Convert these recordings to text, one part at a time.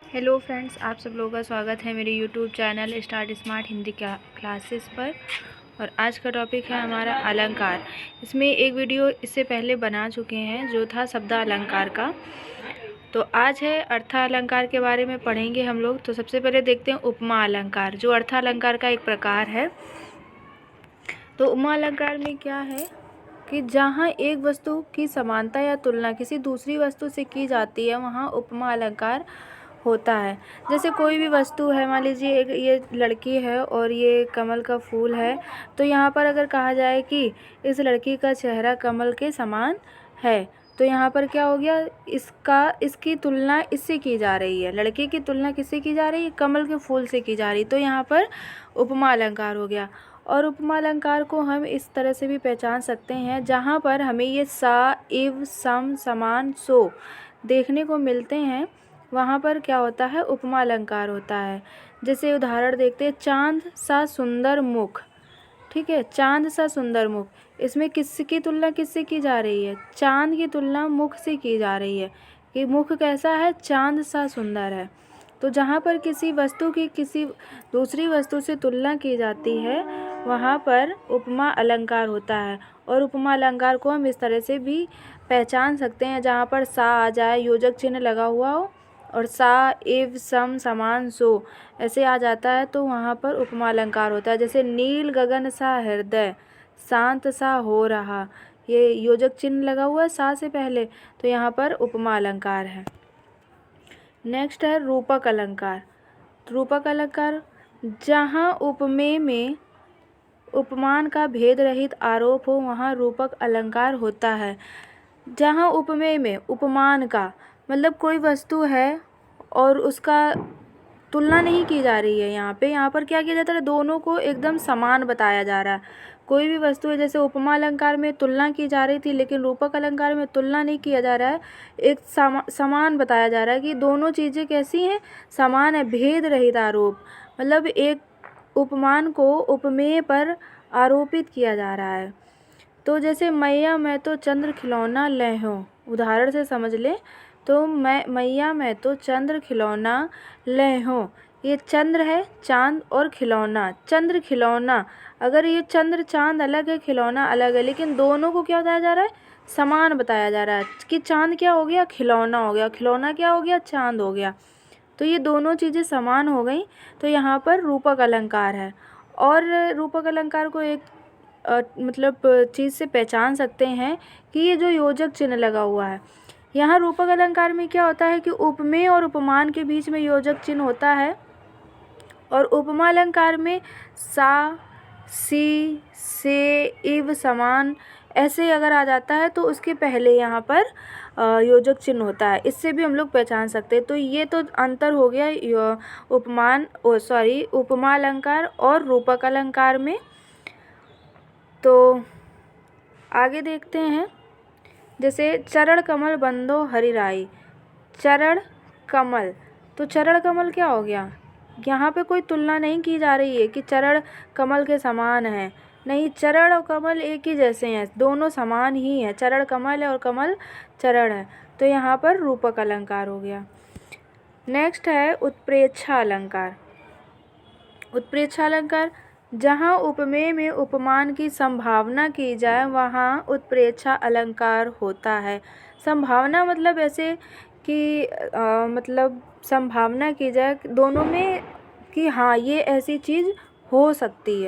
Hello friends, आप सब लोगों का स्वागत है मेरे YouTube channel start smart Hindi classes पर। और आज का टॉपिक है हमारा अलंकार। इसमें एक वीडियो इससे पहले बना चुके हैं जो था शब्द अलंकार का। तो आज है अर्थ अलंकार के बारे में पढ़ेंगे हम लोग। तो सबसे पहले देखते हैं उपमा अलंकार, जो अर्थ अलंकार का एक प्रकार है। तो उपमा अलंकार में क्या है कि जहाँ एक वस्तु की समानता या तुलना किसी दूसरी वस्तु से की जाती है, वहाँ उपमा अलंकार होता है। जैसे कोई भी वस्तु है, मान लीजिए एक ये लड़की है और ये कमल का फूल है, तो यहाँ पर अगर कहा जाए कि इस लड़की का चेहरा कमल के समान है, तो यहाँ पर क्या हो गया, इसकी तुलना इससे की जा रही है। लड़के की तुलना किससे की जा रही है? कमल के फूल से की जा रही। तो यहाँ पर उपमा अलंकार हो गया। और उपमा अलंकार को हम इस तरह से भी पहचान सकते हैं, जहाँ पर हमें ये सा, इव, सम, समान, सो देखने को मिलते हैं, वहाँ पर क्या होता है? उपमा अलंकार होता है। जैसे उदाहरण देखते हैं, चांद सा सुंदर मुख। ठीक है, चांद सा सुंदर मुख, इसमें किसकी तुलना किससे की जा रही है? चांद की तुलना मुख से की जा रही है कि मुख कैसा है? चांद सा सुंदर है। तो जहाँ पर किसी वस्तु की किसी दूसरी वस्तु से तुलना की जाती है, वहाँ पर उपमा अलंकार होता है। और उपमा अलंकार को हम इस तरह से भी पहचान सकते हैं, जहाँ पर सा आ जाए, योजक चिन्ह लगा हुआ हो, और सा, इव, सम, समान, सो ऐसे आ जाता है, तो वहाँ पर उपमा अलंकार होता है। जैसे नील गगन सा हृदय, शांत सा हो रहा, ये योजक चिन्ह लगा हुआ है सा से पहले, तो यहाँ पर उपमा अलंकार है। नेक्स्ट है रूपक अलंकार। रूपक अलंकार, जहाँ उपमेय में उपमान का भेद रहित आरोप हो, वहाँ रूपक अलंकार होता है। जहाँ उपमेय में उपमान का मतलब कोई वस्तु है और उसका तुलना नहीं की जा रही है, यहाँ पर क्या किया जाता है? दोनों को एकदम समान बताया जा रहा है। कोई भी वस्तु है, जैसे उपमा अलंकार में तुलना की जा रही थी, लेकिन रूपक अलंकार में तुलना नहीं किया जा रहा है, एक समान बताया जा रहा है कि दोनों चीज़ें कैसी हैं? समान है, भेद रहित आरोप। मतलब एक उपमान को उपमेय पर आरोपित किया जा रहा है। तो जैसे मैया मैं तो चंद्र खिलौना लहूं, उदाहरण से समझ ले। तो मैया मैं तो चंद्र खिलौना लहूं, ये चंद्र है, चांद, और खिलौना, चंद्र खिलौना। अगर ये चंद्र चांद अलग है, खिलौना अलग है, लेकिन दोनों को क्या बताया जा रहा है? समान बताया जा रहा है कि चांद क्या हो गया? खिलौना हो गया, खिलौना क्या हो गया? चांद हो गया। तो ये दोनों चीज़ें समान हो गई, तो यहाँ पर रूपक अलंकार है। और रूपक अलंकार को एक मतलब चीज़ से पहचान सकते हैं कि ये जो योजक चिन्ह लगा हुआ है, यहाँ रूपक अलंकार में क्या होता है कि उपमेय और उपमान के बीच में योजक चिन्ह होता है। और उपमा अलंकार में सा, सी, से, इव, समान ऐसे अगर आ जाता है, तो उसके पहले यहाँ पर योजक चिन्ह होता है। इससे भी हम लोग पहचान सकते हैं। तो ये तो अंतर हो गया उपमा अलंकार और रूपक अलंकार में। तो आगे देखते हैं, जैसे चरण कमल बंदो हरिराई, चरण कमल। तो चरण कमल क्या हो गया? यहाँ पे कोई तुलना नहीं की जा रही है कि चरण कमल के समान है, नहीं, चरण और कमल एक ही जैसे हैं, दोनों समान ही हैं। चरण कमल है और कमल चरण है, तो यहाँ पर रूपक अलंकार हो गया। नेक्स्ट है उत्प्रेक्षा अलंकार। उत्प्रेक्षा अलंकार, जहाँ उपमेय में उपमान की संभावना की जाए, वहाँ उत्प्रेक्षा अलंकार होता है। संभावना मतलब ऐसे कि मतलब संभावना की जाए दोनों में कि हाँ, ये ऐसी चीज़ हो सकती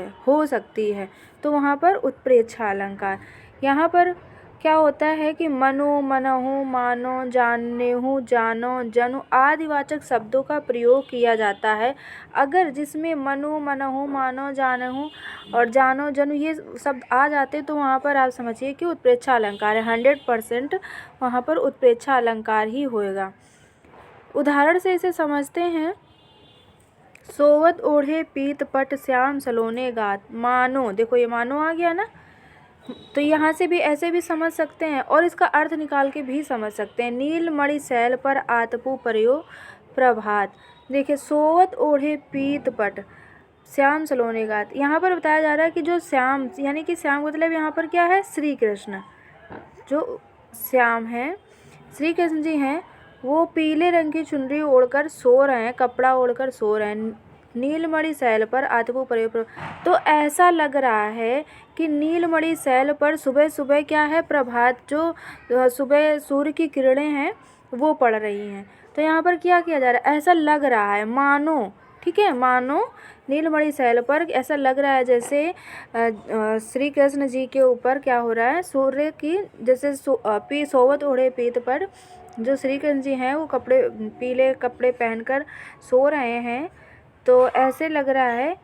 है, तो वहाँ पर उत्प्रेक्षा अलंकार। यहाँ पर क्या होता है कि मनो, मनहु, मानो, जानेहु, जानो, जनु आदिवाचक शब्दों का प्रयोग किया जाता है। अगर जिसमें मनो, मनहु, मानो, जानहु और जानो, जनु ये शब्द आ जाते, तो वहाँ पर आप समझिए कि उत्प्रेक्षा अलंकार है। 100% वहाँ पर उत्प्रेक्षा अलंकार ही होएगा। उदाहरण से इसे समझते हैं, सोवत ओढ़े पीत पट श्याम सलोने गात। मानो, देखो ये मानो आ गया ना, तो यहाँ से भी ऐसे भी समझ सकते हैं और इसका अर्थ निकाल के भी समझ सकते हैं। नील मणि शैल पर आतपु पर्यो प्रभात। देखिए, सोवत ओढ़े पीत पट श्याम सलोने गात, यहाँ पर बताया जा रहा है कि जो श्याम, यानी कि श्याम मतलब यहाँ पर क्या है? श्री कृष्ण। जो श्याम हैं, श्री कृष्ण जी हैं, वो पीले रंग की चुनरी ओढ़कर सो रहे हैं, कपड़ा ओढ़कर सो रहे हैं। नीलमणि सैल पर आतपु परे तो ऐसा लग रहा है कि नीलमणि सैल पर सुबह सुबह क्या है, प्रभात जो सुबह सूर्य की किरणें हैं वो पड़ रही हैं। तो यहाँ पर क्या किया जा रहा है, ऐसा लग रहा है मानो, ठीक है, मानो नीलमणि सैल पर ऐसा लग रहा है जैसे श्री कृष्ण जी के ऊपर क्या हो रहा है, सूर्य की जैसे सोवत ओढ़े पीत पर जो श्री कृष्ण जी हैं वो कपड़े पीले कपड़े पहनकर सो रहे हैं। तो ऐसे लग रहा है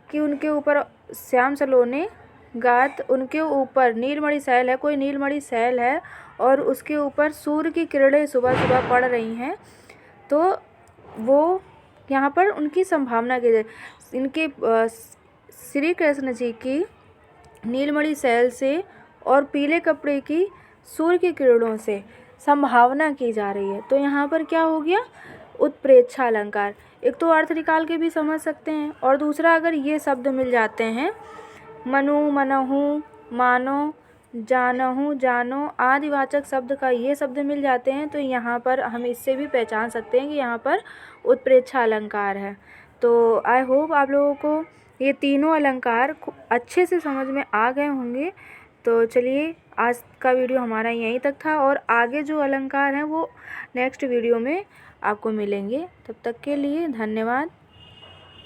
कि उनके ऊपर श्याम सलोने गात, उनके ऊपर नीलमणि सैल है, कोई नीलमणि सैल है और उसके ऊपर सूर्य की किरणें सुबह सुबह पड़ रही हैं। तो वो यहाँ पर उनकी संभावना की जाए, इनके श्री कृष्ण जी की नीलमणि सैल से और पीले कपड़े की सूर्य की किरणों से संभावना की जा रही है। तो यहाँ पर क्या हो गया, उत्प्रेक्षा अलंकार। एक तो अर्थ निकाल के भी समझ सकते हैं, और दूसरा अगर ये शब्द मिल जाते हैं, मनु, मनहु, मानो, जानहु, जानो आदिवाचक शब्द का ये शब्द मिल जाते हैं, तो यहाँ पर हम इससे भी पहचान सकते हैं कि यहाँ पर उत्प्रेक्षा अलंकार है। तो आई होप आप लोगों को ये तीनों अलंकार अच्छे से समझ में आ गए होंगे। तो चलिए, आज का वीडियो हमारा यहीं तक था, और आगे जो अलंकार हैं वो नेक्स्ट वीडियो में आपको मिलेंगे। तब तक के लिए धन्यवाद।